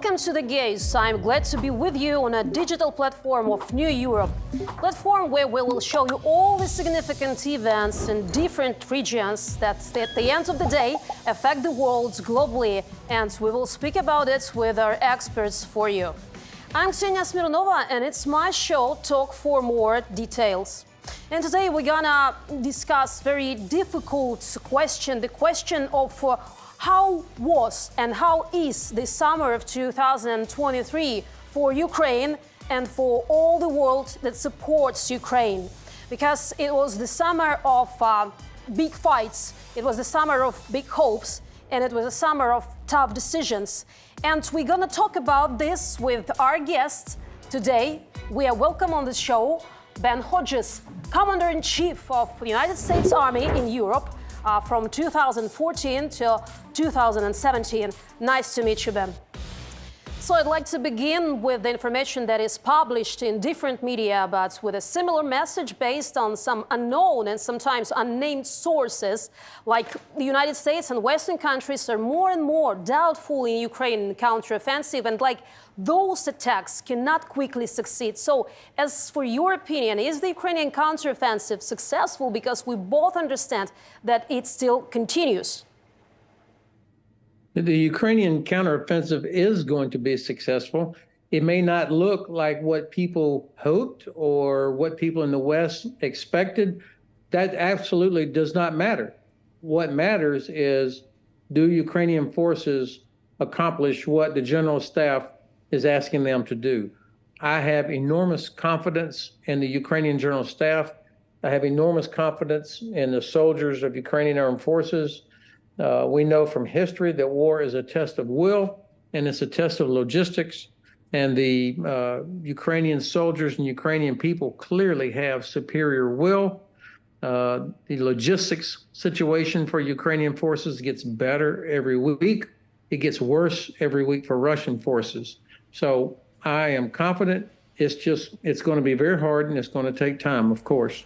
Welcome to The Gaze. I'm glad to be with you on a digital platform of New Europe. Platform where we will show you all the significant events in different regions that at the end of the day affect the world globally, and we will speak about it with our experts for you. I'm Ksenia Smirnova, and it's my show, Talk for More Details. And today we're gonna discuss very difficult question, the question of how was and how is the summer of 2023 for Ukraine and for all the world that supports Ukraine? Because it was the summer of big fights, it was the summer of big hopes, and it was a summer of tough decisions. And we're gonna talk about this with our guests today. We are welcome on the show Ben Hodges, Commander-in-Chief of the United States Army in Europe, from 2014 to 2017. Nice to meet you, Ben. So I'd like to begin with the information that is published in different media, but with a similar message based on some unknown and sometimes unnamed sources, like the United States and Western countries are more and more doubtful in Ukrainian counteroffensive, and like those attacks cannot quickly succeed. So as for your opinion, is the Ukrainian counteroffensive successful? Because we both understand that it still continues. The Ukrainian counteroffensive is going to be successful. It may not look like what people hoped or what people in the West expected. That absolutely does not matter. What matters is, do Ukrainian forces accomplish what the general staff is asking them to do? I have enormous confidence in the Ukrainian general staff. I have enormous confidence in the soldiers of Ukrainian armed forces. We know from history that war is a test of will, and it's a test of logistics. And the Ukrainian soldiers and Ukrainian people clearly have superior will. The logistics situation for Ukrainian forces gets better every week. It gets worse every week for Russian forces. So I am confident. It's going to be very hard, and it's going to take time, of course.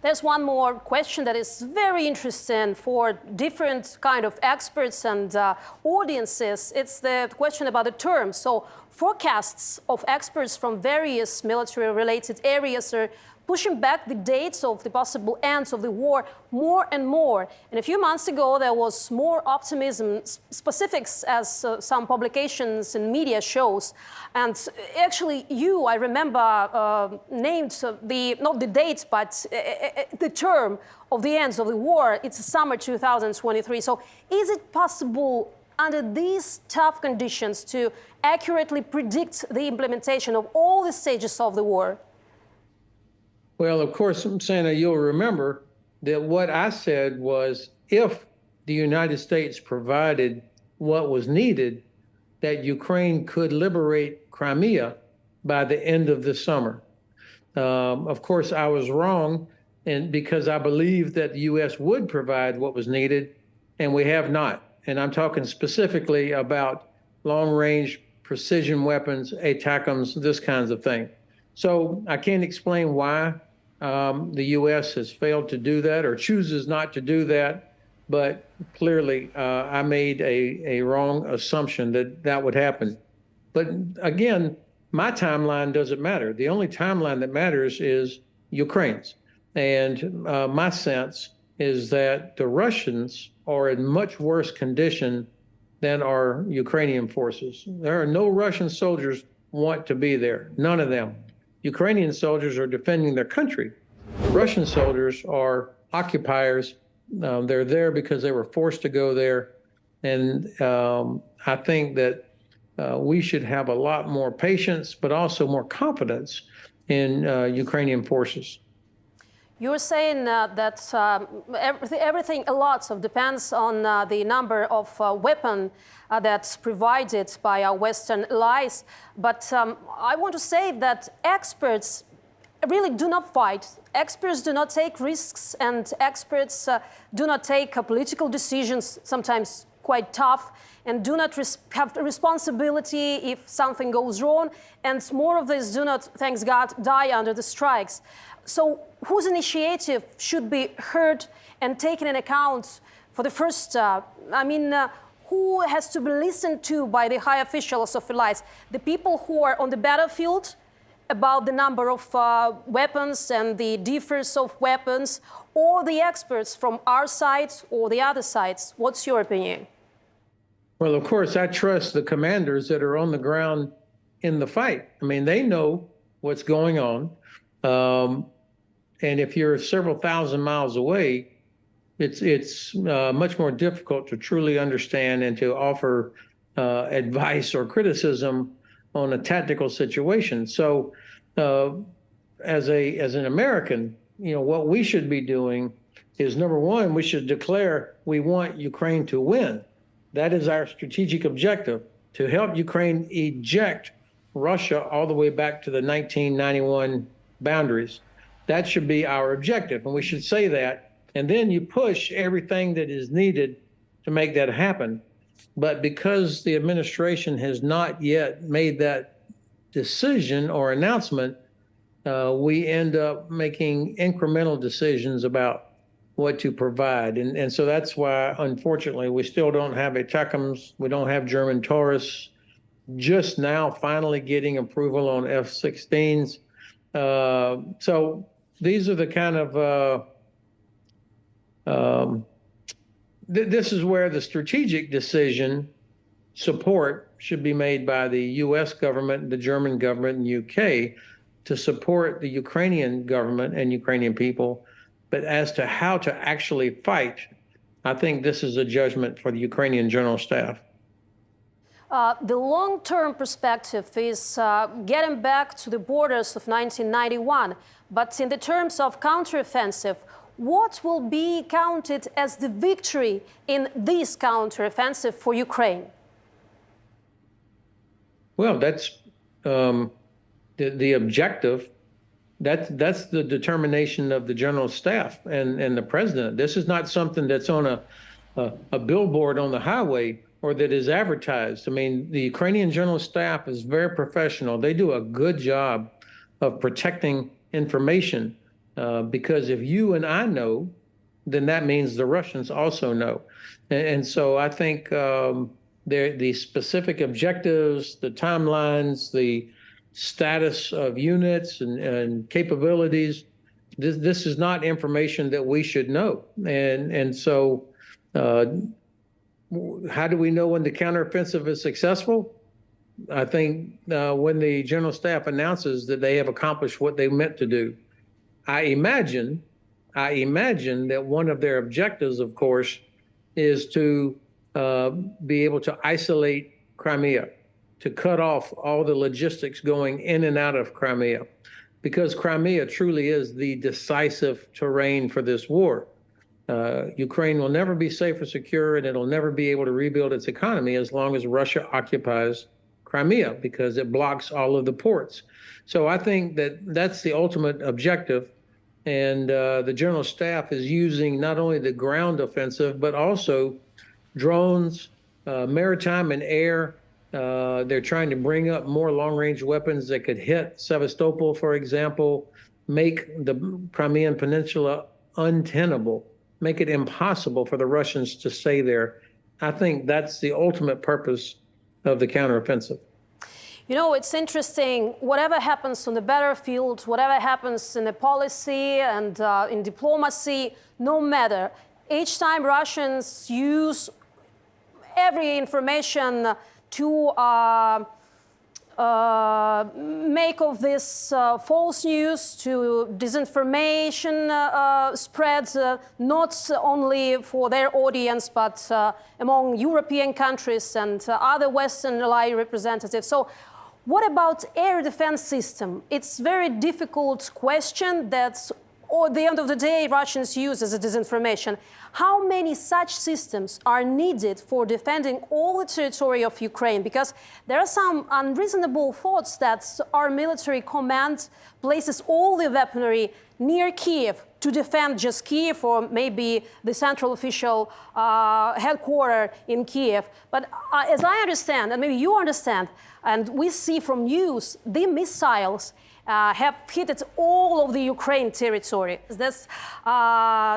There's one more question that is very interesting for different kind of experts and audiences. It's the question about the terms. So forecasts of experts from various military-related areas are pushing back the dates of the possible ends of the war more and more. And a few months ago, there was more optimism, specifics as some publications and media shows. And actually, I remember, named not the date, but the term of the ends of the war. It's summer 2023. So is it possible under these tough conditions to accurately predict the implementation of all the stages of the war? Well, of course, Santa, you'll remember that what I said was, if the United States provided what was needed, that Ukraine could liberate Crimea by the end of the summer. Of course, I was wrong, and because I believed that the U.S. would provide what was needed, and we have not. And I'm talking specifically about long-range precision weapons, ATACMS, this kinds of thing. So I can't explain why the U.S. has failed to do that or chooses not to do that, but clearly I made a wrong assumption that that would happen. But again, my timeline doesn't matter. The only timeline that matters is Ukraine's. And my sense is that the Russians are in much worse condition than our Ukrainian forces. There are no Russian soldiers want to be there, none of them. Ukrainian soldiers are defending their country. Russian soldiers are occupiers. They're there because they were forced to go there. And I think that we should have a lot more patience, but also more confidence in Ukrainian forces. You're saying that everything, a lot of depends on the number of weapons that's provided by our Western allies. But I want to say that experts really do not fight. Experts do not take risks, and experts do not take political decisions, sometimes quite tough, and do not have the responsibility if something goes wrong. And more of this do not, thanks God, die under the strikes. So whose initiative should be heard and taken in account for the first, who has to be listened to by the high officials of allies? The people who are on the battlefield about the number of weapons and the difference of weapons, or the experts from our side or the other sides? What's your opinion? Well, of course, I trust the commanders that are on the ground in the fight. I mean, they know what's going on. And if you're several thousand miles away, it's much more difficult to truly understand and to offer advice or criticism on a tactical situation. So, as an American, what we should be doing is, number one, we should declare we want Ukraine to win. That is our strategic objective, to help Ukraine eject Russia all the way back to the 1991 boundaries. That should be our objective, and we should say that. And then you push everything that is needed to make that happen. But because the administration has not yet made that decision or announcement, we end up making incremental decisions about what to provide. And so that's why, unfortunately, we still don't have ATACMS, we don't have German Taurus, just now finally getting approval on F-16s. So these are the kind of, this is where the strategic decision support should be made by the U.S. government, the German government, and UK to support the Ukrainian government and Ukrainian people. But as to how to actually fight, I think this is a judgment for the Ukrainian General Staff. The long-term perspective is getting back to the borders of 1991. But in the terms of counteroffensive, what will be counted as the victory in this counteroffensive for Ukraine? Well, that's the objective. That's the determination of the General Staff and the President. This is not something that's on a billboard on the highway or that is advertised. I mean, the Ukrainian General Staff is very professional. They do a good job of protecting information because if you and I know, then that means the Russians also know. And so I think the specific objectives, the timelines, the status of units and capabilities, this is not information that we should know. And so how do we know when the counteroffensive is successful? I think when the General Staff announces that they have accomplished what they meant to do. I imagine that one of their objectives, of course, is to be able to isolate Crimea, to cut off all the logistics going in and out of Crimea, because Crimea truly is the decisive terrain for this war. Ukraine will never be safe or secure, and it'll never be able to rebuild its economy as long as Russia occupies Crimea, because it blocks all of the ports. So I think that that's the ultimate objective. And the General Staff is using not only the ground offensive, but also drones, maritime and air. They're trying to bring up more long-range weapons that could hit Sevastopol, for example, make the Crimean Peninsula untenable, make it impossible for the Russians to stay there. I think that's the ultimate purpose of the counteroffensive. You know, it's interesting, whatever happens on the battlefield, whatever happens in the policy and in diplomacy, no matter, each time Russians use every information to make of this false news, to disinformation spreads, not only for their audience, but among European countries and other Western ally representatives. So what about air defense system? It's a very difficult question that, at the end of the day, Russians use as a disinformation. How many such systems are needed for defending all the territory of Ukraine? Because there are some unreasonable thoughts that our military command places all the weaponry near Kiev to defend just Kiev or maybe the central official headquarters in Kiev. But as I understand, and maybe you understand, and we see from news, the missiles have hit all of the Ukraine territory. This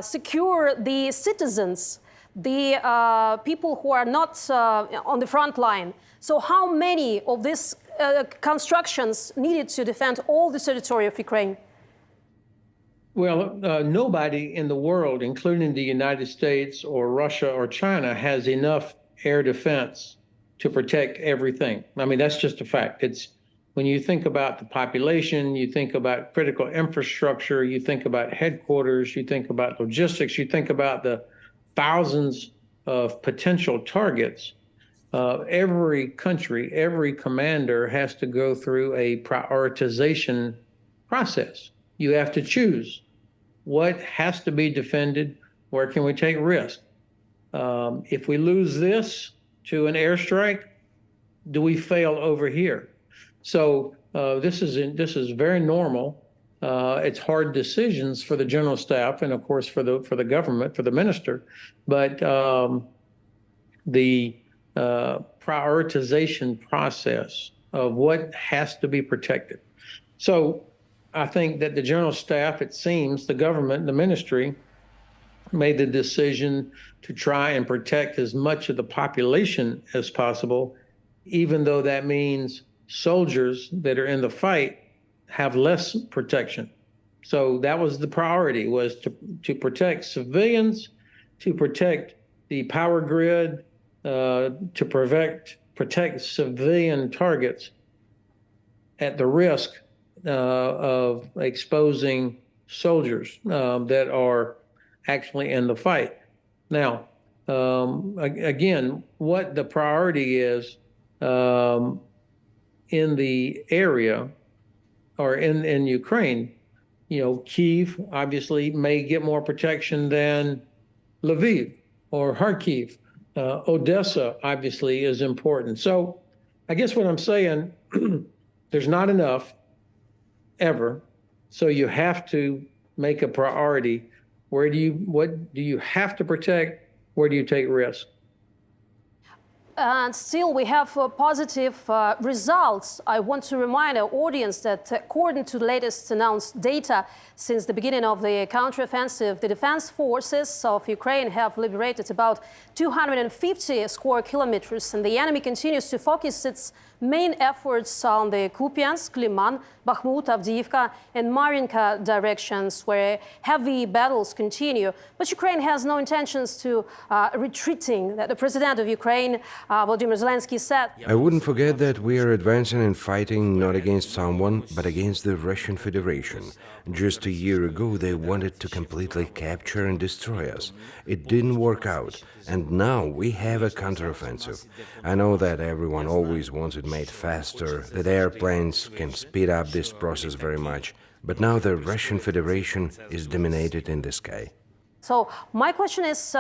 secure the citizens the people who are not on the front line. So how many of these constructions needed to defend all the territory of Ukraine? Well, nobody in the world, including the United States or Russia or China, has enough air defense to protect everything. I mean, that's just a fact. It's when you think about the population, you think about critical infrastructure, you think about headquarters, you think about logistics, you think about the thousands of potential targets. Every country, every commander has to go through a prioritization process. You have to choose what has to be defended, where can we take risk. If we lose this to an airstrike, do we fail over here? So this is very normal. It's hard decisions for the general staff and of course for the government, for the minister, but the prioritization process of what has to be protected. So I think that the general staff, it seems, the government, the ministry, made the decision to try and protect as much of the population as possible, even though that means soldiers that are in the fight have less protection. So that was the priority, was to protect civilians, to protect the power grid, to protect civilian targets at the risk of exposing soldiers that are actually in the fight. Now, again, what the priority is in the area or in Ukraine, Kyiv obviously may get more protection than Lviv or Kharkiv. Odessa obviously is important. So I guess what I'm saying, there's not enough ever. So you have to make a priority. What do you have to protect? Where do you take risk? And still, we have positive results. I want to remind our audience that according to the latest announced data, since the beginning of the counteroffensive, the defense forces of Ukraine have liberated about 250 square kilometers, and the enemy continues to focus its main efforts on the Kupiansk, Liman, Bakhmut, Avdiivka, and Marinka directions, where heavy battles continue. But Ukraine has no intentions to retreating. The president of Ukraine, Volodymyr Zelensky, said, I wouldn't forget that we are advancing and fighting not against someone, but against the Russian Federation. Just a year ago, they wanted to completely capture and destroy us. It didn't work out, and now we have a counteroffensive. I know that everyone always wants it made faster, that airplanes can speed up this process very much, but now the Russian Federation is dominated in the sky. So my question is,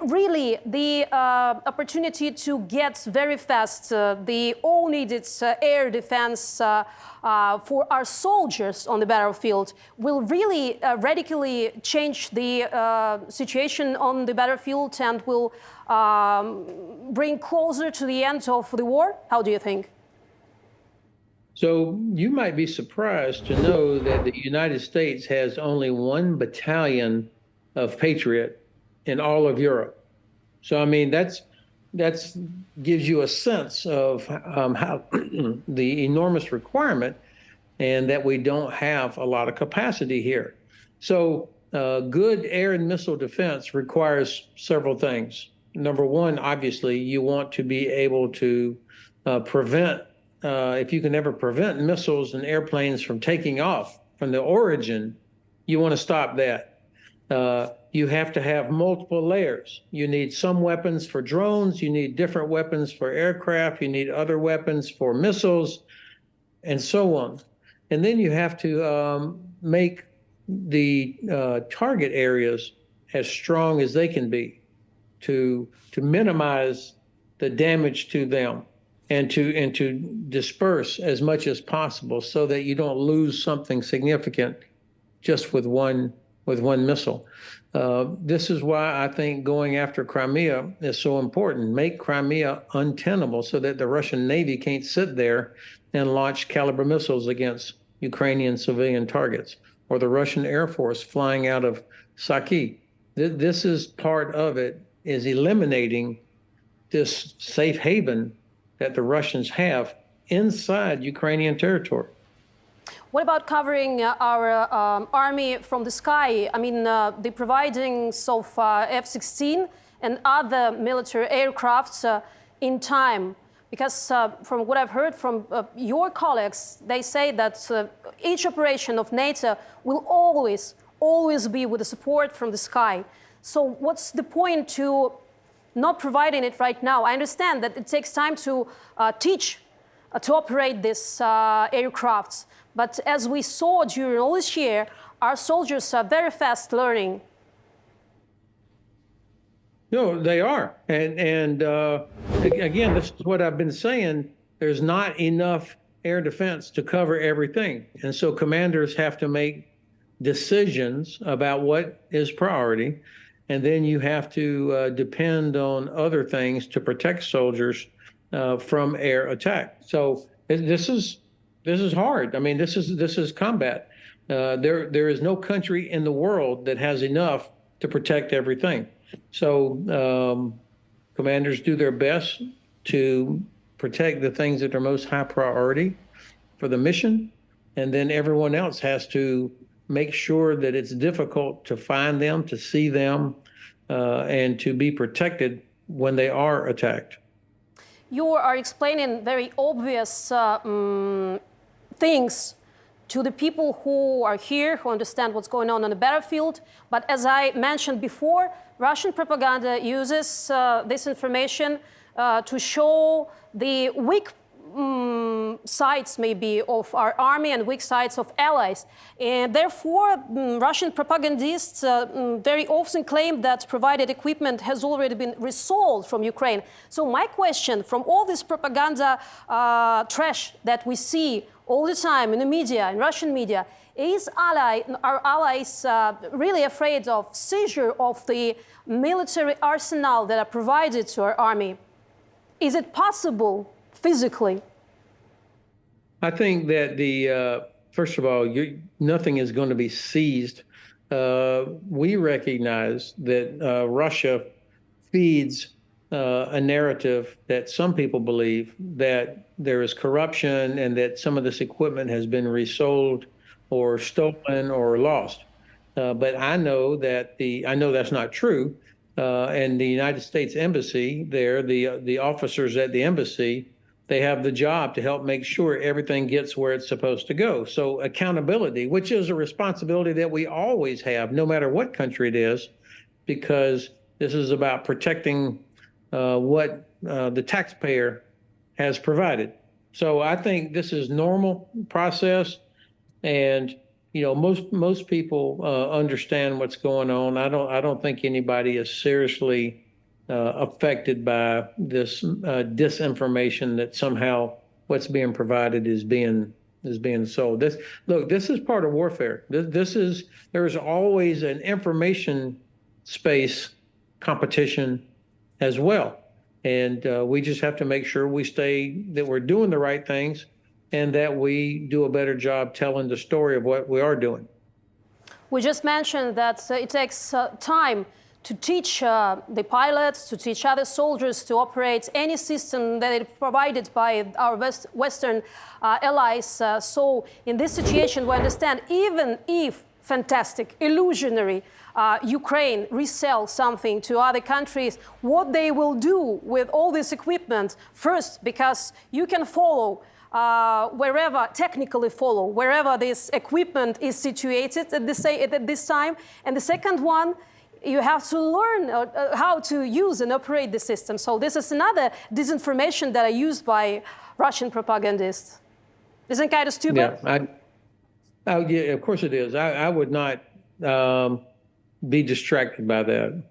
really the opportunity to get very fast the all needed air defense for our soldiers on the battlefield will really radically change the situation on the battlefield and will bring closer to the end of the war? How do you think? So you might be surprised to know that the United States has only 1 battalion of Patriot in all of Europe. So, I mean, that's gives you a sense of how the enormous requirement and that we don't have a lot of capacity here. So good air and missile defense requires several things. Number one, obviously, you want to be able to prevent, if you can ever prevent missiles and airplanes from taking off from the origin, you want to stop that. You have to have multiple layers. You need some weapons for drones, you need different weapons for aircraft, you need other weapons for missiles, and so on. And then you have to make the target areas as strong as they can be to minimize the damage to them and to disperse as much as possible so that you don't lose something significant just with one missile. This is why I think going after Crimea is so important. Make Crimea untenable so that the Russian Navy can't sit there and launch caliber missiles against Ukrainian civilian targets, or the Russian Air Force flying out of Saki This is part of it, is eliminating this safe haven that the Russians have inside Ukrainian territory. What about covering our army from the sky? I mean, they're providing so far F-16 and other military aircrafts in time. Because from what I've heard from your colleagues, they say that each operation of NATO will always be with the support from the sky. So what's the point to not providing it right now? I understand that it takes time to teach to operate these aircrafts. But as we saw during all this year, our soldiers are very fast learning. No, they are. And again, this is what I've been saying. There's not enough air defense to cover everything. And so commanders have to make decisions about what is priority. And then you have to depend on other things to protect soldiers from air attack. So this is hard. I mean, this is combat. There is no country in the world that has enough to protect everything. So commanders do their best to protect the things that are most high priority for the mission, and then everyone else has to make sure that it's difficult to find them, to see them, and to be protected when they are attacked. You are explaining very obvious things to the people who are here, who understand what's going on the battlefield. But as I mentioned before, Russian propaganda uses this information to show the weak sides, maybe, of our army and weak sides of allies. And therefore, Russian propagandists very often claim that provided equipment has already been resold from Ukraine. So my question, from all this propaganda trash that we see all the time in the media, in Russian media, is our allies really afraid of seizure of the military arsenal that are provided to our army? Is it possible physically? I think that first of all, nothing is going to be seized. We recognize that Russia feeds a narrative that some people believe that there is corruption and that some of this equipment has been resold or stolen or lost. But I know that's not true. And the United States Embassy there, the officers at the embassy, they have the job to help make sure everything gets where it's supposed to go. So accountability, which is a responsibility that we always have, no matter what country it is, because this is about protecting what the taxpayer has provided. So I think this is normal process, and most people understand what's going on. I don't think anybody is seriously affected by this disinformation that somehow what's being provided is being sold. This is part of warfare. There's always an information space competition as well, and we just have to make sure that we're doing the right things and that we do a better job telling the story of what we are doing. We just mentioned that it takes time to teach the pilots, to teach other soldiers to operate any system that is provided by our Western allies. So in this situation, we understand even if fantastic, illusionary Ukraine resell something to other countries, what they will do with all this equipment, first, because you can follow technically follow wherever this equipment is situated at this time. And the second one, you have to learn how to use and operate the system. So this is another disinformation that are used by Russian propagandists. Isn't kind of stupid? Yeah, of course it is. I would not be distracted by that.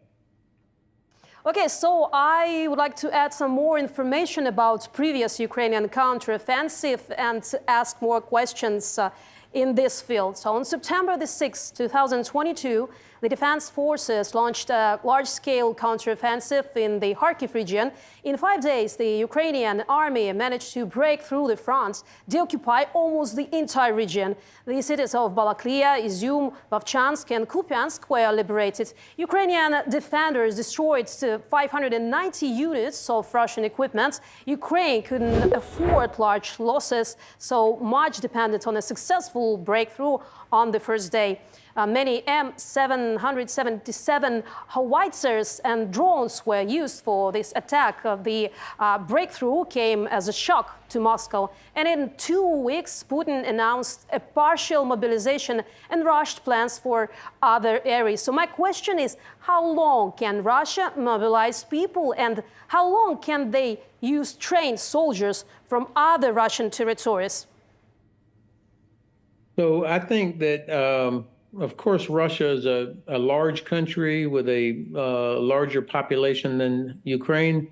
Okay, so I would like to add some more information about previous Ukrainian counteroffensive and ask more questions in this field. So on September the 6th, 2022, the defense forces launched a large-scale counteroffensive in the Kharkiv region. In 5 days, the Ukrainian army managed to break through the front, deoccupy almost the entire region. The cities of Balaklia, Izium, Vovchansk and Kupiansk were liberated. Ukrainian defenders destroyed 590 units of Russian equipment. Ukraine couldn't afford large losses, so much depended on a successful breakthrough on the first day. Many M777 howitzers and drones were used for this attack. The breakthrough came as a shock to Moscow. And in 2 weeks, Putin announced a partial mobilization and rushed plans for other areas. So my question is, how long can Russia mobilize people, and how long can they use trained soldiers from other Russian territories? So I think that, of course, Russia is a large country with a larger population than Ukraine,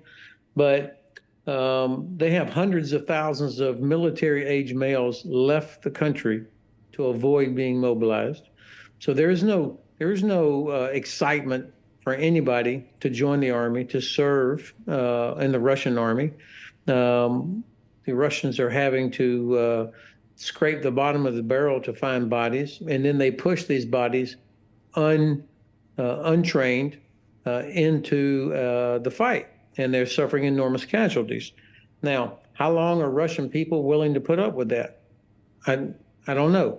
but they have hundreds of thousands of military-age males left the country to avoid being mobilized. So there is no excitement for anybody to join the army, to serve in the Russian army. The Russians are having to scrape the bottom of the barrel to find bodies, and then they push these bodies untrained into the fight, and they're suffering enormous casualties. Now, how long are Russian people willing to put up with that? I don't know,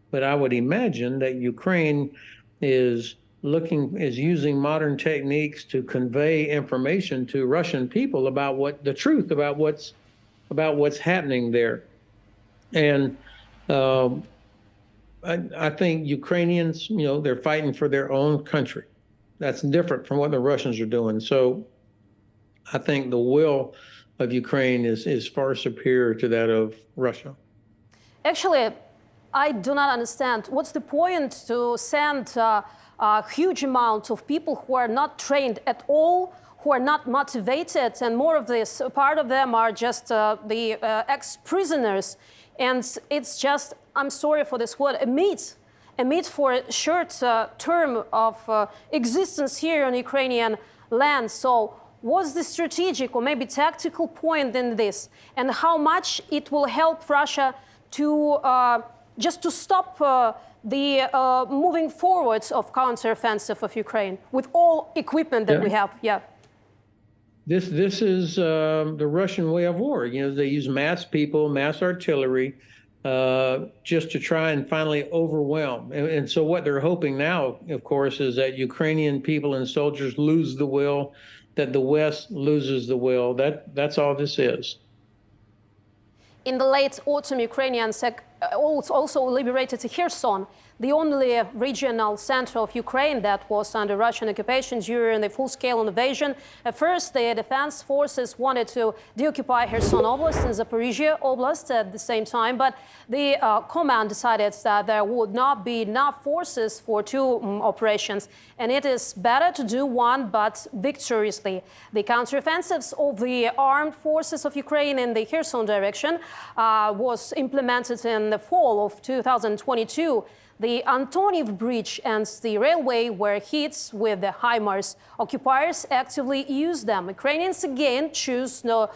but I would imagine that Ukraine is using modern techniques to convey information to Russian people about the truth about what's happening there. And I think Ukrainians, they're fighting for their own country. That's different from what the Russians are doing. So I think the will of Ukraine is far superior to that of Russia. Actually, I do not understand. What's the point to send a huge amount of people who are not trained at all, who are not motivated, and more of this, part of them are just the ex-prisoners. And it's just, I'm sorry for this word, a meat for a short term of existence here on Ukrainian land. So what's the strategic or maybe tactical point in this? And how much it will help Russia to just to stop the moving forwards of counteroffensive of Ukraine with all equipment that we have? Yeah. This is the Russian way of war. They use mass people, mass artillery, just to try and finally overwhelm. And so what they're hoping now, of course, is that Ukrainian people and soldiers lose the will, that the West loses the will. That's all this is. In the late autumn, Ukrainians also liberated Kherson, the only regional center of Ukraine that was under Russian occupation during the full-scale invasion. At first, the defense forces wanted to deoccupy Kherson Oblast and Zaporizhia Oblast at the same time, but the command decided that there would not be enough forces for two operations, and it is better to do one, but victoriously. The counteroffensives of the armed forces of Ukraine in the Kherson direction was implemented in the fall of 2022. The Antoniv Bridge and the railway were hit with the HIMARS. Occupiers actively use them. Ukrainians again choose the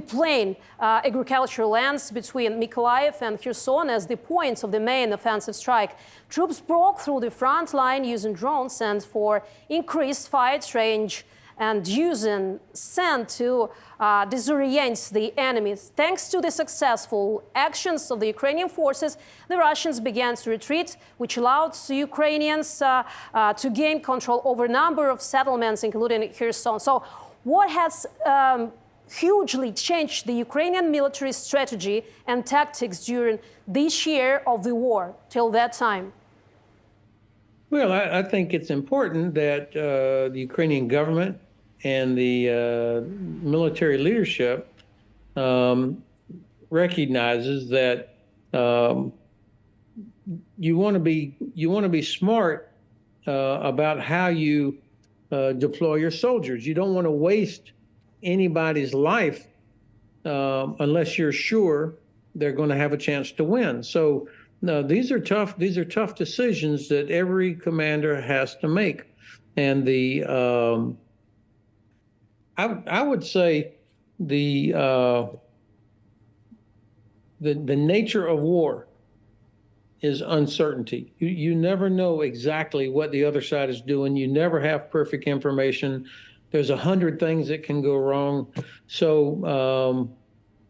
plain agricultural lands between Mykolaiv and Kherson as the points of the main offensive strike. Troops broke through the front line using drones and for increased fight range and using sand to disorient the enemies. Thanks to the successful actions of the Ukrainian forces, the Russians began to retreat, which allowed Ukrainians to gain control over a number of settlements, including Kherson. So what has hugely changed the Ukrainian military strategy and tactics during this year of the war till that time? Well, I think it's important that the Ukrainian government and the military leadership recognizes that you want to be smart about how you deploy your soldiers. You don't want to waste anybody's life unless you're sure they're going to have a chance to win. So No, these are tough. These are tough decisions that every commander has to make, and I would say the the nature of war is uncertainty. You never know exactly what the other side is doing. You never have perfect information. There's 100 things that can go wrong. So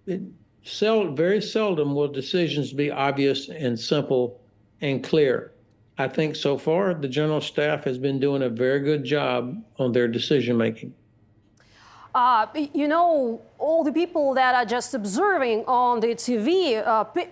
very seldom will decisions be obvious and simple and clear. I think so far the general staff has been doing a very good job on their decision making. You know, all the people that are just observing on the TV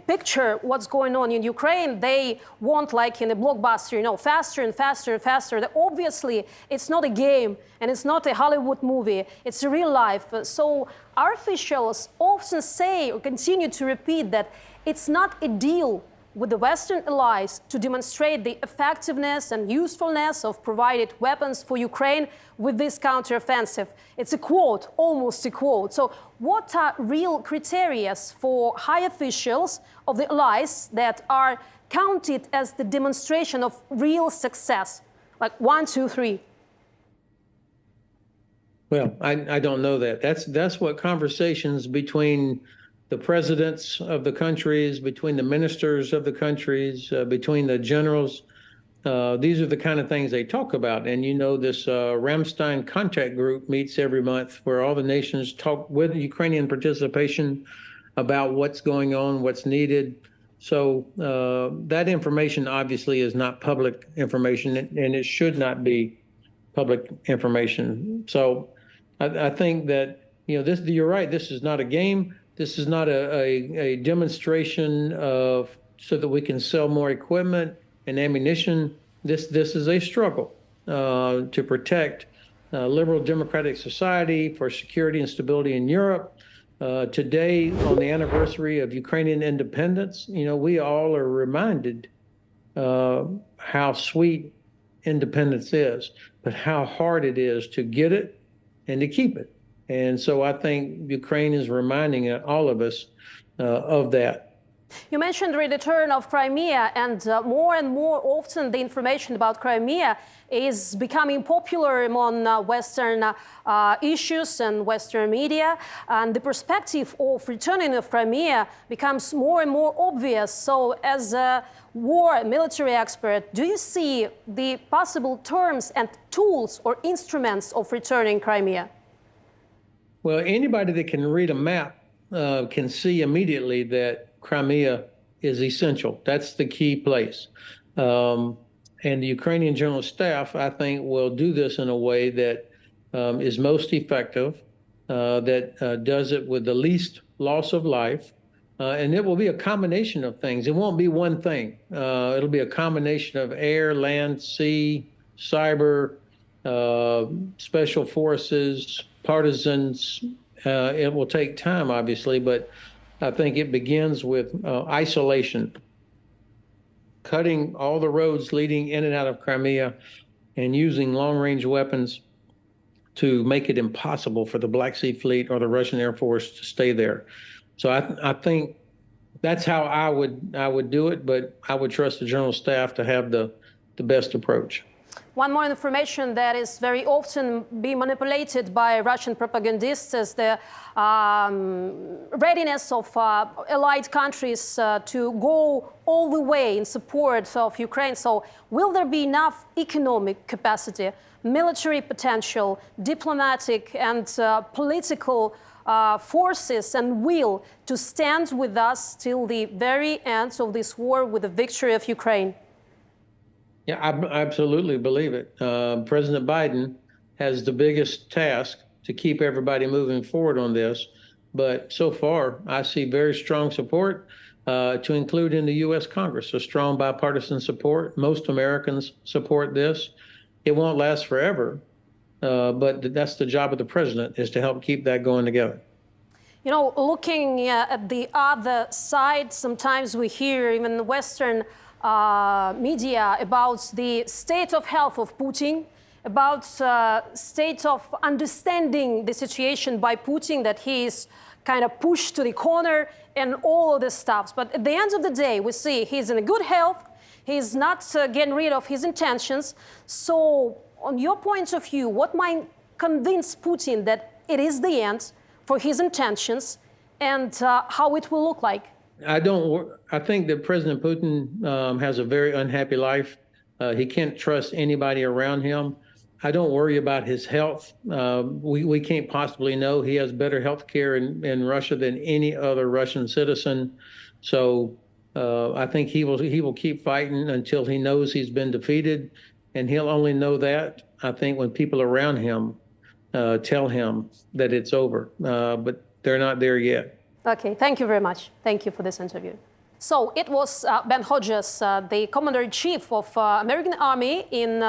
picture what's going on in Ukraine, they want, like in a blockbuster, you know, faster and faster and faster. Obviously, it's not a game and it's not a Hollywood movie. It's a real life. So our officials often say or continue to repeat that it's not a deal with the Western allies to demonstrate the effectiveness and usefulness of provided weapons for Ukraine with this counteroffensive. It's a quote, almost a quote. So what are real criteria for high officials of the allies that are counted as the demonstration of real success? Like 1, 2, 3. Well, I don't know that. That's what conversations between the presidents of the countries, between the ministers of the countries, between the generals. These are the kind of things they talk about. And you know, this Ramstein contact group meets every month where all the nations talk with Ukrainian participation about what's going on, what's needed. So that information obviously is not public information, and it should not be public information. So I think that, you know, you're right, this is not a game. This is not a demonstration of so that we can sell more equipment and ammunition. This is a struggle to protect liberal democratic society, for security and stability in Europe. Today, on the anniversary of Ukrainian independence, you know, we all are reminded how sweet independence is, but how hard it is to get it and to keep it. And so I think Ukraine is reminding all of us of that. You mentioned the return of Crimea, and more often the information about Crimea is becoming popular among Western issues and Western media. And the perspective of returning of Crimea becomes more and more obvious. So as a military expert, do you see the possible terms and tools or instruments of returning Crimea? Well, anybody that can read a map can see immediately that Crimea is essential. That's the key place. And the Ukrainian General Staff, I think, will do this in a way that is most effective, that does it with the least loss of life. And it will be a combination of things. It won't be one thing. It'll be a combination of air, land, sea, cyber, special forces, partisans. It will take time, obviously, but I think it begins with isolation, cutting all the roads leading in and out of Crimea and using long-range weapons to make it impossible for the Black Sea Fleet or the Russian Air Force to stay there. So I think that's how I would do it, but I would trust the General Staff to have the best approach. One more information that is very often being manipulated by Russian propagandists is the readiness of allied countries to go all the way in support of Ukraine. So will there be enough economic capacity, military potential, diplomatic and political forces and will to stand with us till the very end of this war with the victory of Ukraine? Yeah, I absolutely believe it. President Biden has the biggest task to keep everybody moving forward on this. But so far, I see very strong support to include in the U.S. Congress, so strong bipartisan support. Most Americans support this. It won't last forever, but that's the job of the president, is to help keep that going together. You know, looking at the other side, sometimes we hear even the Western media about the state of health of Putin, about state of understanding the situation by Putin, that he is kind of pushed to the corner and all of this stuff. But at the end of the day, we see he's in good health. He's not getting rid of his intentions. So on your point of view, what might convince Putin that it is the end for his intentions and how it will look like? I think that President Putin has a very unhappy life. He can't trust anybody around him. I don't worry about his health. We can't possibly know. He has better health care in Russia than any other Russian citizen. So I think he will keep fighting until he knows he's been defeated. And he'll only know that, I think, when people around him tell him that it's over. But they're not there yet. Okay, thank you very much. Thank you for this interview. So it was Ben Hodges, the Commander-in-Chief of American Army in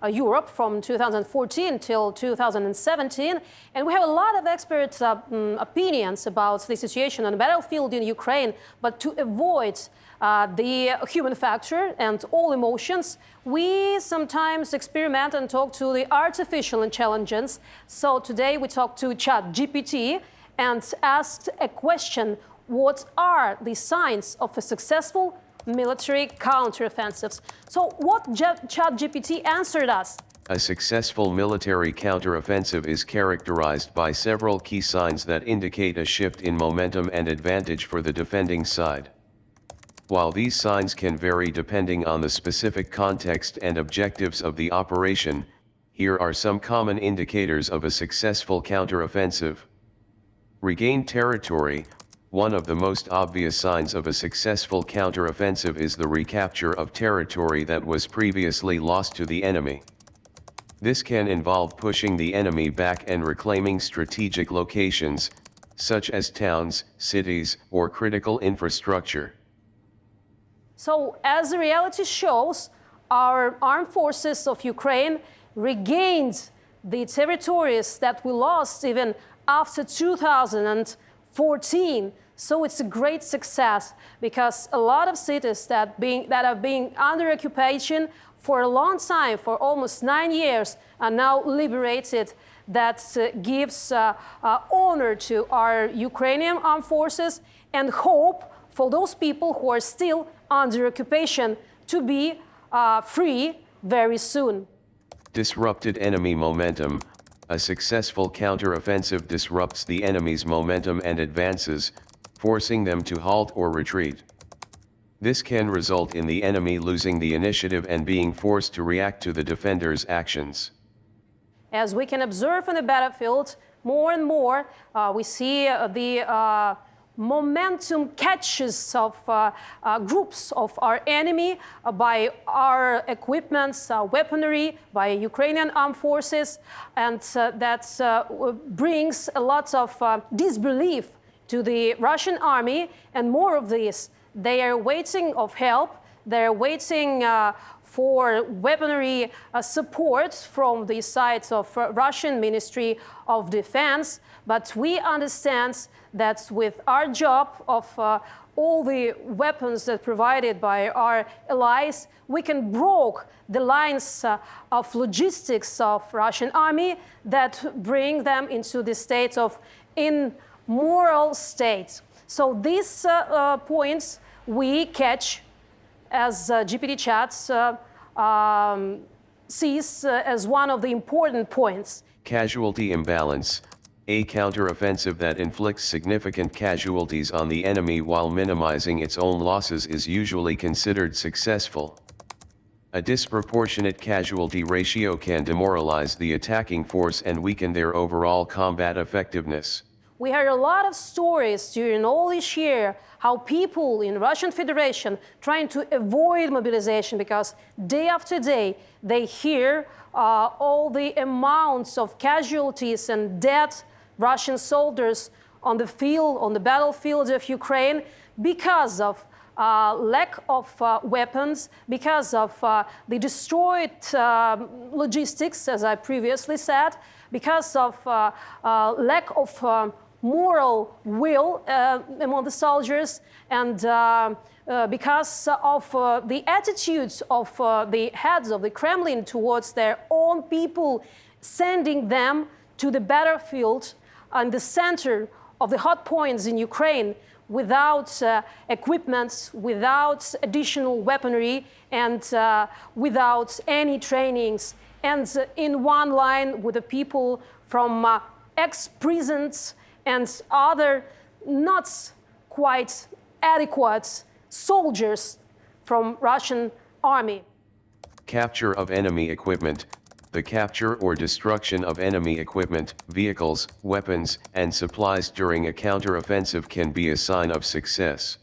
Europe from 2014 till 2017. And we have a lot of expert opinions about the situation on the battlefield in Ukraine. But to avoid the human factor and all emotions, we sometimes experiment and talk to the artificial intelligence. So today we talk to ChatGPT and asked a question: what are the signs of a successful military counteroffensive? So what ChatGPT answered us? A successful military counteroffensive is characterized by several key signs that indicate a shift in momentum and advantage for the defending side. While these signs can vary depending on the specific context and objectives of the operation, here are some common indicators of a successful counteroffensive. Regained territory. One of the most obvious signs of a successful counteroffensive is the recapture of territory that was previously lost to the enemy. This can involve pushing the enemy back and reclaiming strategic locations, such as towns, cities, or critical infrastructure. So, as the reality shows, our armed forces of Ukraine regained the territories that we lost even after 2014. So it's a great success because a lot of cities that have been under occupation for a long time, for almost 9 years, are now liberated. That gives honor to our Ukrainian armed forces and hope for those people who are still under occupation to be free very soon. Disrupted enemy momentum. A successful counteroffensive disrupts the enemy's momentum and advances, forcing them to halt or retreat. This can result in the enemy losing the initiative and being forced to react to the defender's actions. As we can observe on the battlefield, more and more we see the momentum catches of groups of our enemy by our equipments, weaponry, by Ukrainian armed forces, and that brings a lot of disbelief to the Russian army, and more of this. They are waiting of help, they're waiting for weaponry support from the sides of Russian Ministry of Defense, but we understand that with our job of all the weapons that provided by our allies, we can break the lines of logistics of Russian army that bring them into the state of immoral state. So these points we catch as GPT Chats sees as one of the important points. Casualty imbalance. A counteroffensive that inflicts significant casualties on the enemy while minimizing its own losses is usually considered successful. A disproportionate casualty ratio can demoralize the attacking force and weaken their overall combat effectiveness. We heard a lot of stories during all this year how people in Russian Federation trying to avoid mobilization because day after day they hear all the amounts of casualties and dead Russian soldiers on the field, on the battlefield of Ukraine because of lack of weapons, because of the destroyed logistics, as I previously said, because of lack of moral will among the soldiers, and because of the attitudes of the heads of the Kremlin towards their own people, sending them to the battlefield in the center of the hot points in Ukraine without equipment, without additional weaponry, and without any trainings, and in one line with the people from ex-prisons and other not quite adequate soldiers from Russian army. Capture of enemy equipment. The capture or destruction of enemy equipment, vehicles, weapons, and supplies during a counteroffensive can be a sign of success.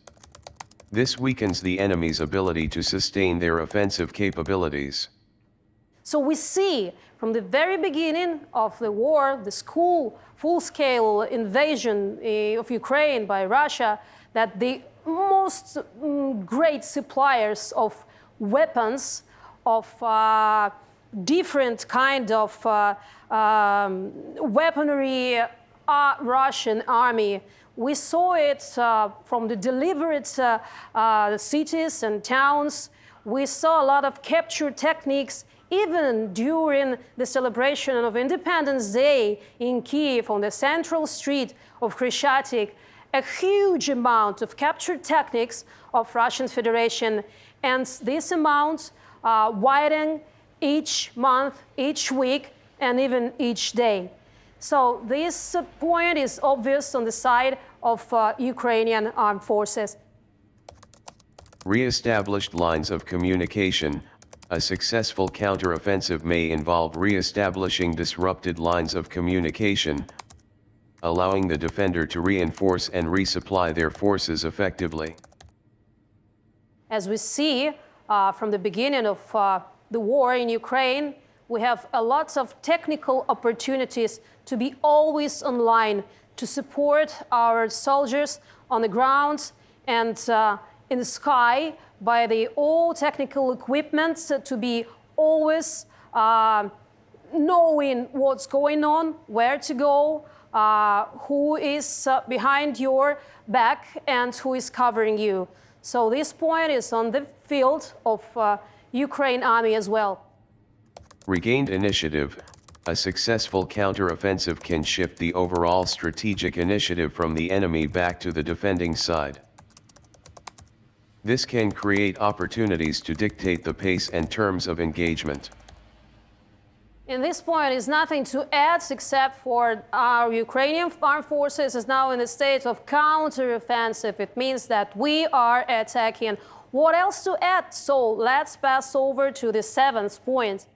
This weakens the enemy's ability to sustain their offensive capabilities. So we see from the very beginning of the war, the full-scale invasion of Ukraine by Russia, that the most great suppliers of weapons, of different kind of weaponry Russian army. We saw it from the deliberate cities and towns. We saw a lot of capture techniques even during the celebration of Independence Day in Kiev on the central street of Khreshchatyk. A huge amount of capture techniques of Russian Federation, and this amount widening each month, each week, and even each day. So this point is obvious on the side of Ukrainian armed forces. Re-established lines of communication. A successful counteroffensive may involve re-establishing disrupted lines of communication, allowing the defender to reinforce and resupply their forces effectively. As we see from the beginning of the war in Ukraine, we have a lot of technical opportunities to be always online, to support our soldiers on the ground and in the sky by the all technical equipment, to be always knowing what's going on, where to go, who is behind your back and who is covering you. So this point is on the field of Ukraine army as well. Regained initiative. A successful counteroffensive can shift the overall strategic initiative from the enemy back to the defending side. This can create opportunities to dictate the pace and terms of engagement. In this point is nothing to add except for our Ukrainian armed forces is now in a state of counteroffensive. It means that we are attacking. What else to add? So let's pass over to the seventh point.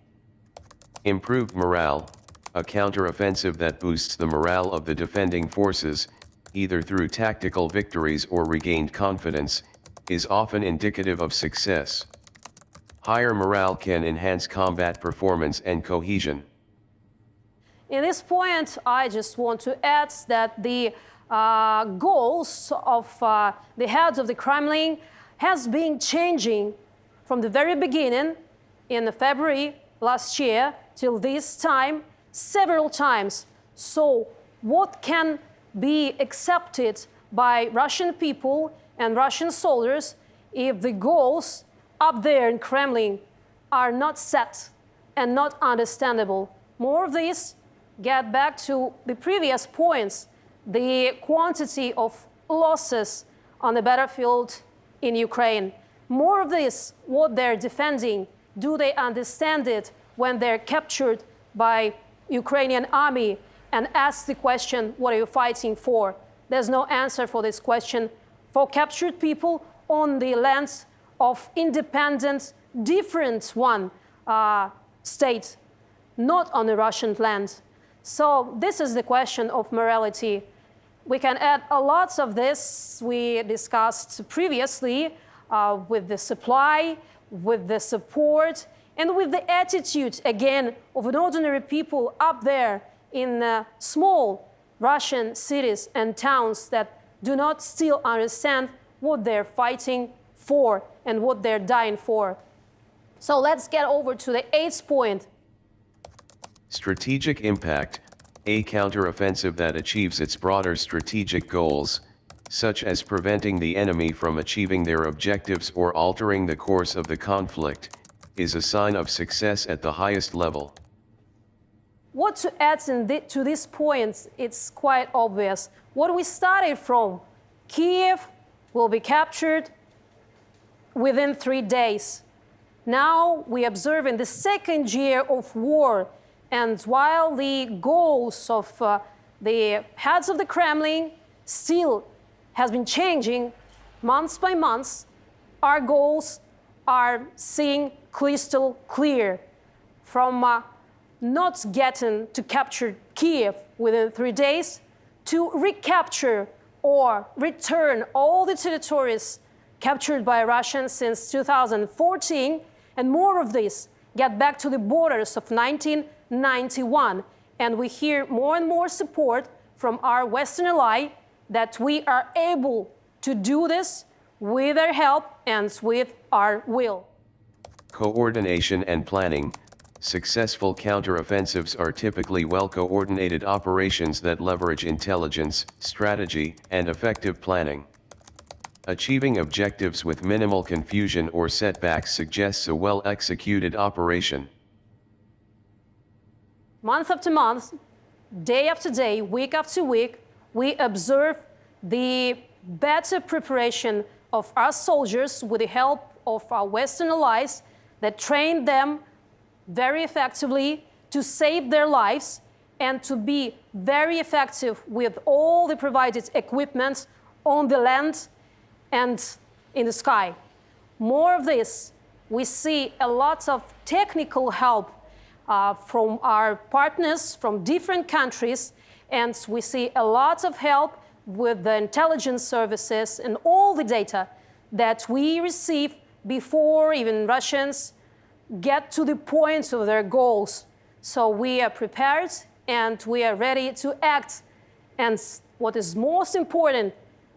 Improved morale. A counteroffensive that boosts the morale of the defending forces, either through tactical victories or regained confidence, is often indicative of success. Higher morale can enhance combat performance and cohesion. In this point, I just want to add that the goals of the heads of the Kremlin has been changing from the very beginning in February last year till this time, several times. So what can be accepted by Russian people and Russian soldiers if the goals up there in Kremlin are not set and not understandable? More of this, get back to the previous points, the quantity of losses on the battlefield in Ukraine. More of this, what they're defending, do they understand it when they're captured by Ukrainian army and ask the question, what are you fighting for? There's no answer for this question. For captured people on the lands of independent, different state, not on the Russian land. So this is the question of morality. We can add a lot of this we discussed previously with the supply, with the support, and with the attitude, again, of an ordinary people up there in small Russian cities and towns that do not still understand what they're fighting for and what they're dying for. So let's get over to the eighth point. Strategic impact. A counteroffensive that achieves its broader strategic goals, such as preventing the enemy from achieving their objectives or altering the course of the conflict, is a sign of success at the highest level. What to add to this point, it's quite obvious. What we started from, Kiev will be captured within 3 days. Now we observe in the second year of war, and while the goals of the heads of the Kremlin still has been changing month by month, our goals are seeing crystal clear. From not getting to capture Kiev within 3 days to recapture or return all the territories captured by Russians since 2014, and more of this, get back to the borders of 1991. And we hear more and more support from our Western ally that we are able to do this with their help and with our will. Coordination and planning. Successful counteroffensives are typically well-coordinated operations that leverage intelligence, strategy, and effective planning. Achieving objectives with minimal confusion or setbacks suggests a well-executed operation. Month after month, day after day, week after week, we observe the better preparation of our soldiers with the help of our Western allies that train them very effectively to save their lives and to be very effective with all the provided equipment on the land and in the sky. More of this, we see a lot of technical help from our partners from different countries, and we see a lot of help with the intelligence services and all the data that we receive before even Russians get to the point of their goals. So we are prepared and we are ready to act. And what is most important,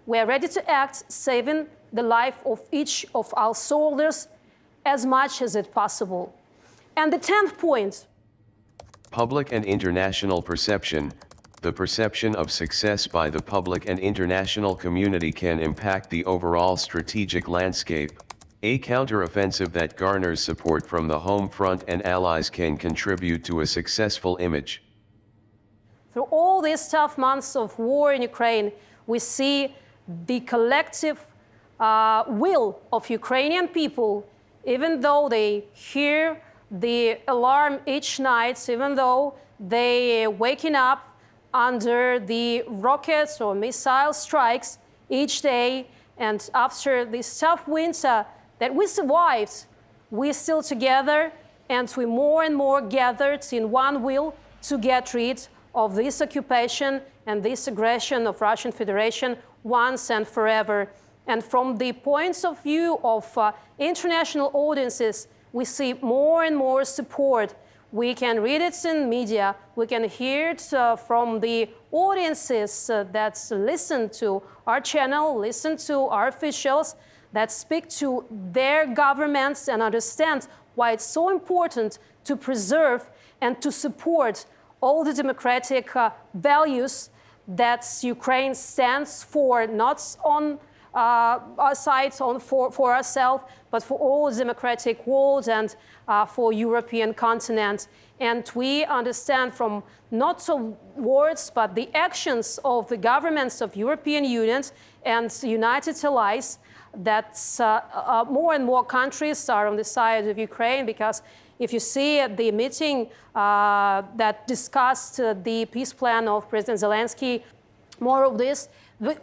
we are ready to act, saving the life of each of our soldiers as much as it's possible. And the 10th point. Public and international perception. The perception of success by the public and international community can impact the overall strategic landscape. A counteroffensive that garners support from the home front and allies can contribute to a successful image. Through all these tough months of war in Ukraine, we see the collective will of Ukrainian people, even though they hear the alarm each night, even though they waking up under the rockets or missile strikes each day, and after this tough winter that we survived, we're still together, and we more and more gathered in one will to get rid of this occupation and this aggression of Russian Federation once and forever. And from the points of view of international audiences, we see more and more support. We can read it in media, we can hear it from the audiences that listen to our channel, listen to our officials, that speak to their governments and understand why it's so important to preserve and to support all the democratic values that Ukraine stands for, not on our side for ourselves, but for all the democratic world and for European continent. And we understand from not so words, but the actions of the governments of European Union and United Allies that more and more countries are on the side of Ukraine, because if you see the meeting that discussed the peace plan of President Zelensky, more of this,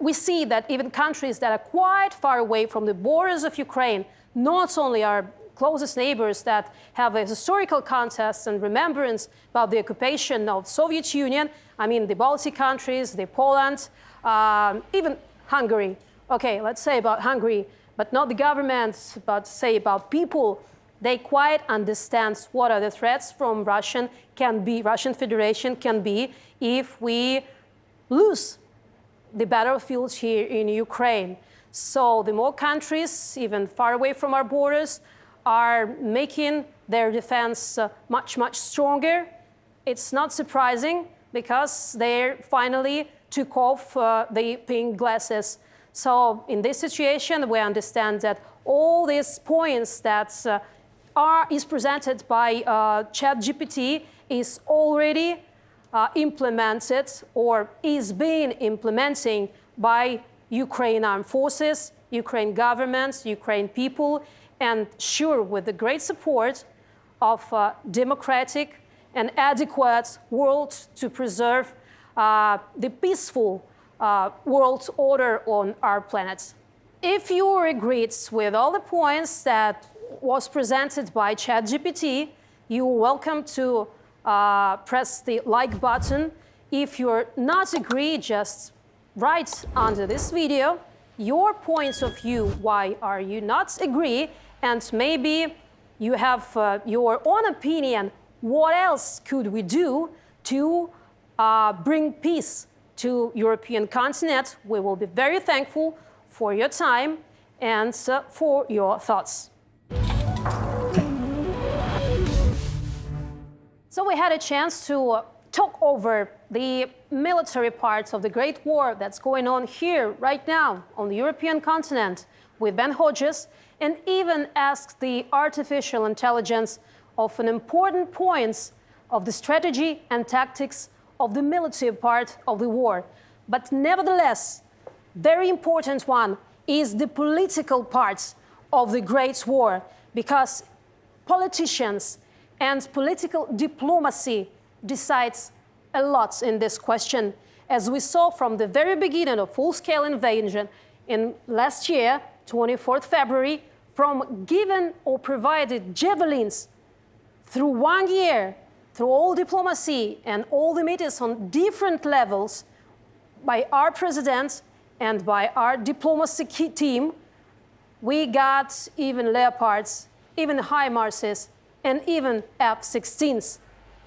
we see that even countries that are quite far away from the borders of Ukraine, not only our closest neighbors that have a historical context and remembrance about the occupation of Soviet Union, I mean the Baltic countries, the Poland, even Hungary. Okay, let's say about Hungary, but not the government, but say about people. They quite understand what are the threats from Russian Federation can be if we lose the battlefield here in Ukraine. So the more countries, even far away from our borders, are making their defense much, much stronger. It's not surprising because they finally took off the pink glasses. So in this situation, we understand that all these points that is presented by ChatGPT is already implemented or is being implementing by Ukraine armed forces, Ukraine governments, Ukraine people, and sure, with the great support of democratic and adequate world to preserve the peaceful world order on our planet. If you agreed with all the points that was presented by ChatGPT, you're welcome to press the like button. If you're not agree, just write under this video your points of view. Why are you not agree? And maybe you have your own opinion. What else could we do to bring peace to European continent? We will be very thankful for your time and for your thoughts. So we had a chance to talk over the military parts of the Great War that's going on here right now on the European continent with Ben Hodges, and even asked the artificial intelligence of an important points of the strategy and tactics of the military part of the war. But nevertheless, very important one is the political part of the Great War, because politicians and political diplomacy decides a lot in this question, as we saw from the very beginning of full-scale invasion in last year, 24th February, from given or provided javelins through 1 year, through all diplomacy and all the meetings on different levels by our president and by our diplomacy team, we got even Leopards, even HIMARSes, and even F-16s.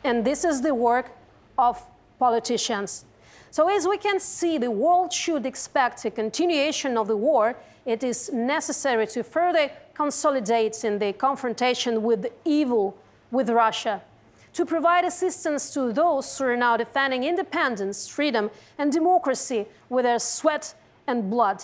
And this is the work of politicians. So as we can see, the world should expect a continuation of the war. It is necessary to further consolidate in the confrontation with evil, with Russia, to provide assistance to those who are now defending independence, freedom, and democracy with their sweat and blood.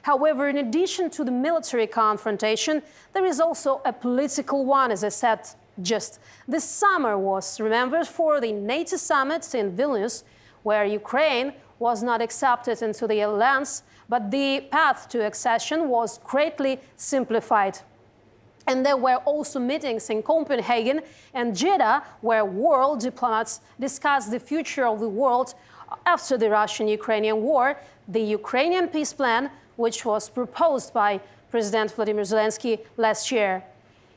However, in addition to the military confrontation, there is also a political one, as I said just. This summer was remembered for the NATO summit in Vilnius, where Ukraine was not accepted into the alliance, but the path to accession was greatly simplified. And there were also meetings in Copenhagen and Jeddah, where world diplomats discussed the future of the world after the Russian-Ukrainian war, the Ukrainian peace plan, which was proposed by President Vladimir Zelensky last year.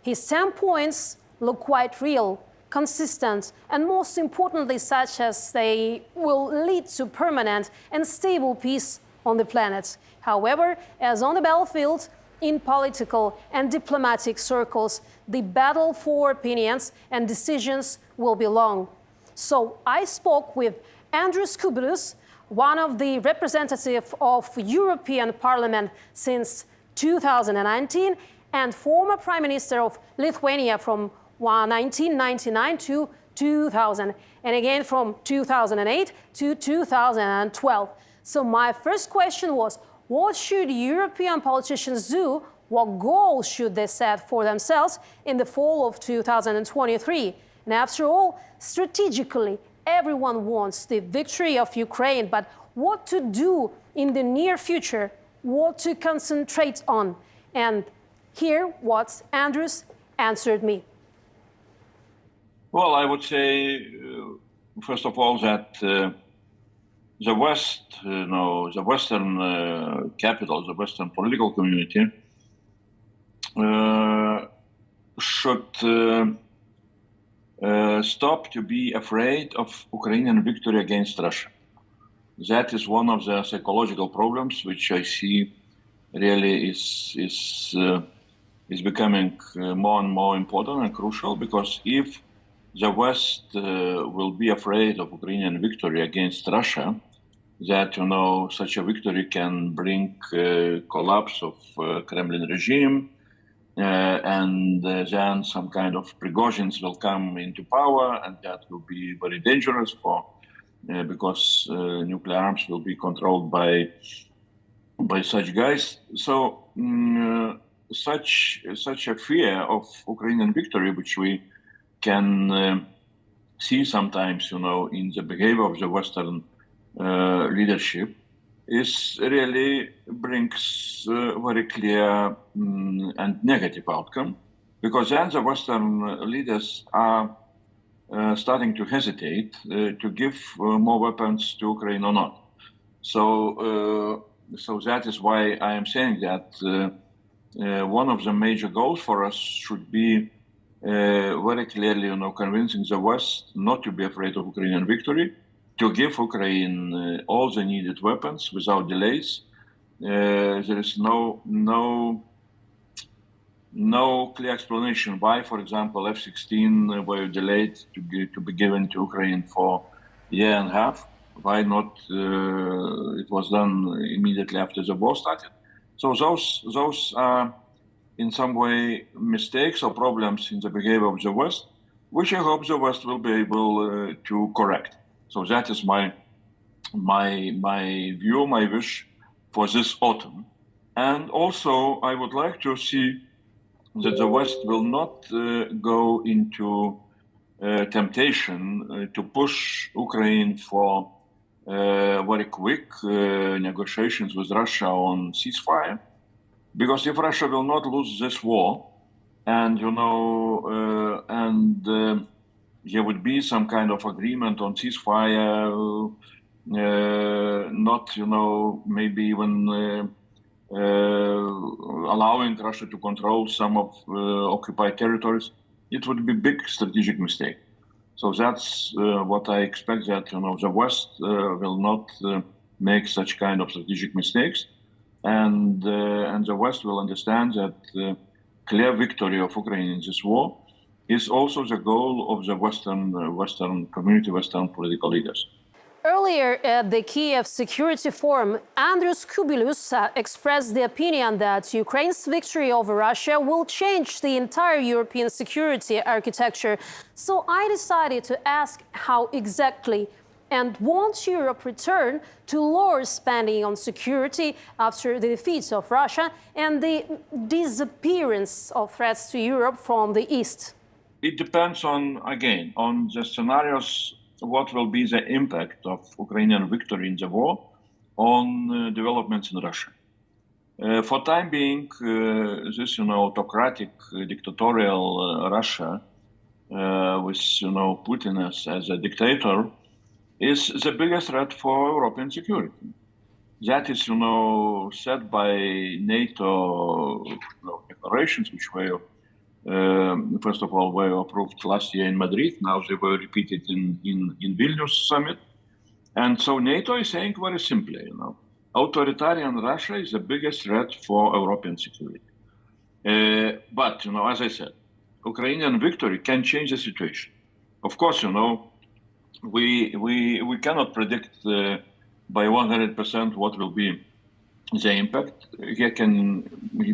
His 10 points look quite real, consistent, and most importantly, such as they will lead to permanent and stable peace on the planet. However, as on the battlefield, in political and diplomatic circles, the battle for opinions and decisions will be long. So I spoke with Andrius Kubilius, one of the representatives of European Parliament since 2019 and former Prime Minister of Lithuania from 1999 to 2000, and again from 2008 to 2012. So my first question was, what should European politicians do? What goals should they set for themselves in the fall of 2023? And after all, strategically, everyone wants the victory of Ukraine, but what to do in the near future, what to concentrate on? And here what Andrius answered me. Well, I would say, first of all, that the West, the Western capital, the Western political community should stop to be afraid of Ukrainian victory against Russia. That is one of the psychological problems which I see really is becoming more and more important and crucial, because if the West will be afraid of Ukrainian victory against Russia, that, such a victory can bring collapse of Kremlin regime, and then some kind of Prigozhins will come into power, and that will be very dangerous because nuclear arms will be controlled by such guys. So such a fear of Ukrainian victory, which we can see sometimes, in the behavior of the Western leadership, is really brings very clear and negative outcome, because then the Western leaders are starting to hesitate to give more weapons to Ukraine or not. So that is why I am saying that one of the major goals for us should be very clearly, convincing the West not to be afraid of Ukrainian victory, to give Ukraine all the needed weapons without delays. There is no clear explanation why, for example, F-16 were delayed to be given to Ukraine for a year and a half. Why not? It was done immediately after the war started. So those are, in some way, mistakes or problems in the behavior of the West, which I hope the West will be able to correct. So that is my view, my wish for this autumn. And also, I would like to see that the West will not go into temptation to push Ukraine for very quick negotiations with Russia on ceasefire, because if Russia will not lose this war, and there would be some kind of agreement on ceasefire, not maybe even allowing Russia to control some of occupied territories, it would be a big strategic mistake. So that's what I expect, that the West will not make such kind of strategic mistakes, and the West will understand that clear victory of Ukraine in this war is also the goal of the Western community, Western political leaders. Earlier at the Kiev Security Forum, Andrius Kubilius expressed the opinion that Ukraine's victory over Russia will change the entire European security architecture. So I decided to ask how exactly, and won't Europe return to lower spending on security after the defeat of Russia and the disappearance of threats to Europe from the East? It depends on the scenarios. What will be the impact of Ukrainian victory in the war on developments in Russia? For time being, this autocratic, dictatorial Russia, with Putin as a dictator, is the biggest threat for European security. That is said by NATO declarations, which were first of all were approved last year in Madrid. Now they were repeated in Vilnius summit. And so NATO is saying very simply, authoritarian Russia is the biggest threat for European security. But as I said, Ukrainian victory can change the situation. Of course, we cannot predict by 100% what will be the impact. There can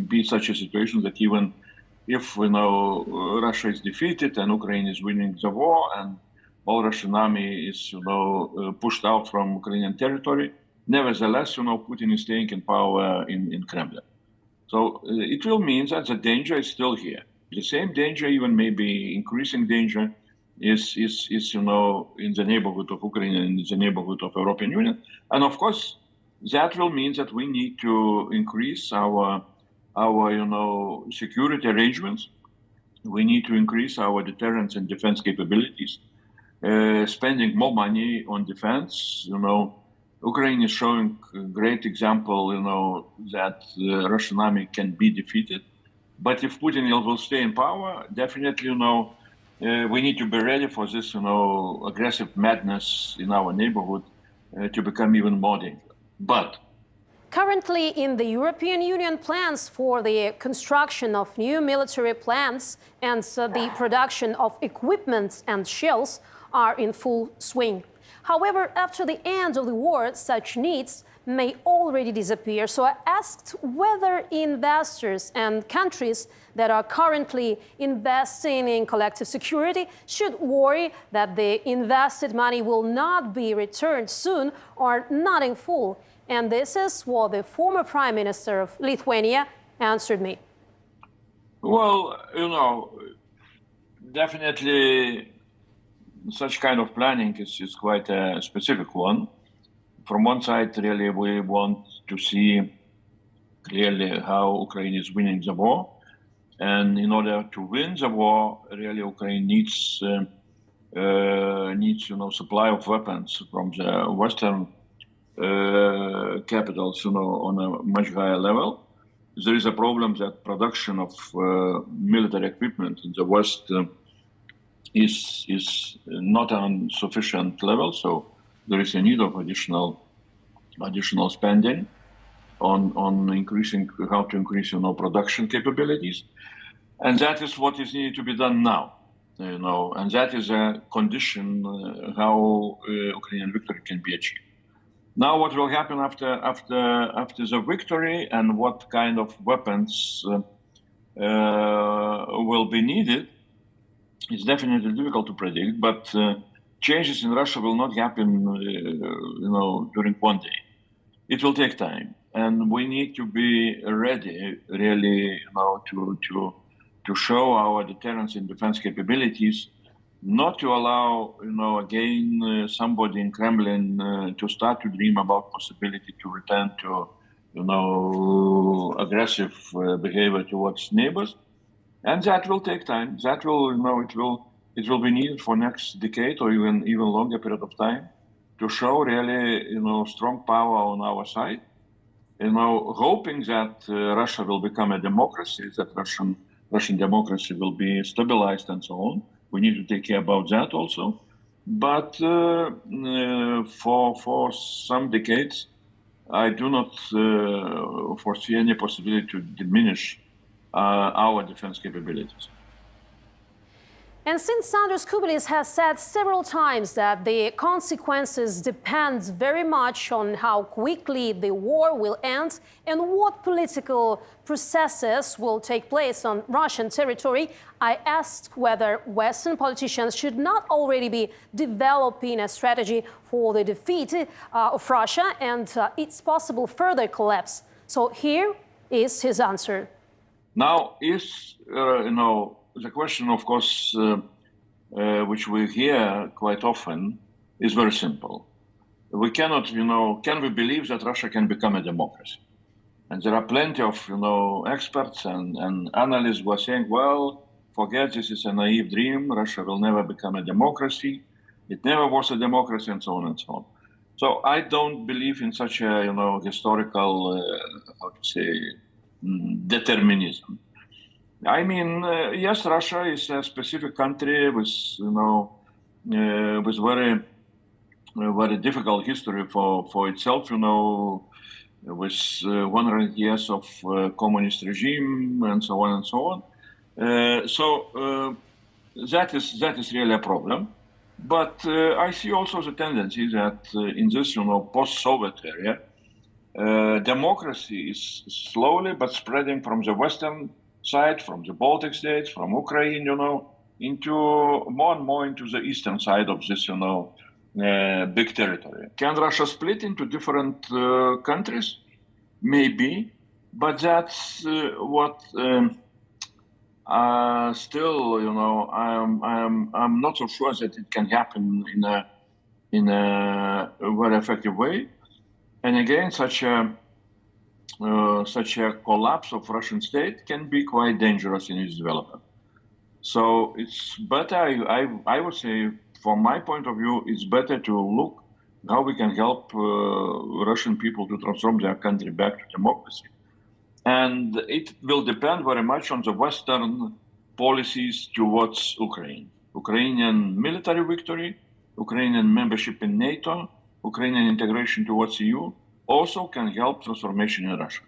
be such a situation that even if Russia is defeated and Ukraine is winning the war and all Russian army is pushed out from Ukrainian territory, nevertheless Putin is staying in power in Kremlin. So it will mean that the danger is still here. The same danger, even maybe increasing danger, is in the neighborhood of Ukraine and in the neighborhood of European Union. And of course, that will mean that we need to increase our security arrangements. We need to increase our deterrence and defense capabilities, spending more money on defense. Ukraine is showing a great example, that the Russian army can be defeated. But if Putin will stay in power, definitely, we need to be ready for this, aggressive madness in our neighborhood to become even more dangerous. But currently, in the European Union, plans for the construction of new military plants and the production of equipment and shells are in full swing. However, after the end of the war, such needs may already disappear. So I asked whether investors and countries that are currently investing in collective security should worry that the invested money will not be returned soon or not in full. And this is what the former Prime Minister of Lithuania answered me. Well, definitely such kind of planning is quite a specific one. From one side, really, we want to see clearly how Ukraine is winning the war. And in order to win the war, really, Ukraine needs supply of weapons from the Western capitals, on a much higher level. There is a problem that production of military equipment in the West is not on sufficient level, so there is a need of additional spending on increasing how to increase production capabilities, and that is what is needed to be done now. And that is a condition how Ukrainian victory can be achieved. Now, what will happen after the victory and what kind of weapons will be needed is definitely difficult to predict. But changes in Russia will not happen, during one day. It will take time, and we need to be ready, really, to show our deterrence and defense capabilities, not to allow, again, somebody in Kremlin to start to dream about possibility to return to, aggressive behavior towards neighbors, and that will take time. That will, it will be needed for next decade or even longer period of time to show really, strong power on our side. Hoping that Russia will become a democracy, that Russian democracy will be stabilized and so on. We need to take care about that also. But for some decades, I do not foresee any possibility to diminish our defense capabilities. And since Andrius Kubilius has said several times that the consequences depend very much on how quickly the war will end and what political processes will take place on Russian territory, I asked whether Western politicians should not already be developing a strategy for the defeat of Russia and its possible further collapse. So here is his answer. Now, the question, of course, which we hear quite often, is very simple. We cannot, can we believe that Russia can become a democracy? And there are plenty of, experts and analysts who are saying, well, forget this is a naive dream. Russia will never become a democracy. It never was a democracy, and so on and so on. So I don't believe in such a, historical, determinism. I mean, yes, Russia is a specific country with, with very, very difficult history for itself, with 100 years of communist regime and so on and so on. That is really a problem. But I see also the tendency that in this, post-Soviet area, democracy is slowly but spreading from the Western side, from the Baltic states, from Ukraine, into more and more into the eastern side of this, big territory. Can Russia split into different countries? Maybe, but that's what still, I'm not so sure that it can happen in a very effective way. And again, such a collapse of Russian state can be quite dangerous in its development. So it's better, I would say, from my point of view, it's better to look how we can help Russian people to transform their country back to democracy. And it will depend very much on the Western policies towards Ukraine. Ukrainian military victory, Ukrainian membership in NATO, Ukrainian integration towards EU also can help transformation in Russia.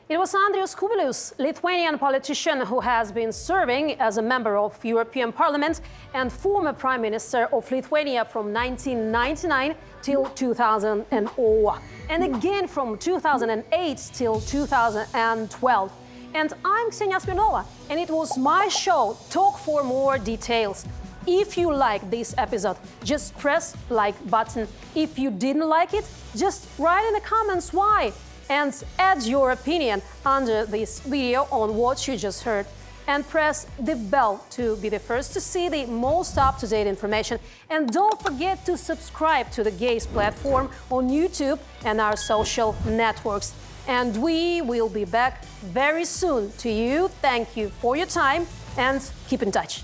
It was Andrius Kubilius, Lithuanian politician who has been serving as a member of European Parliament and former Prime Minister of Lithuania from 1999 till 2004, and again from 2008 till 2012. And I'm Ksenia Smirnova, and it was my show, Talk for More Details. If you like this episode, just press like button. If you didn't like it, just write in the comments why. and add your opinion under this video on what you just heard. And press the bell to be the first to see the most up-to-date information. And don't forget to subscribe to the Gaze platform on YouTube and our social networks. And we will be back very soon to you. Thank you for your time and keep in touch.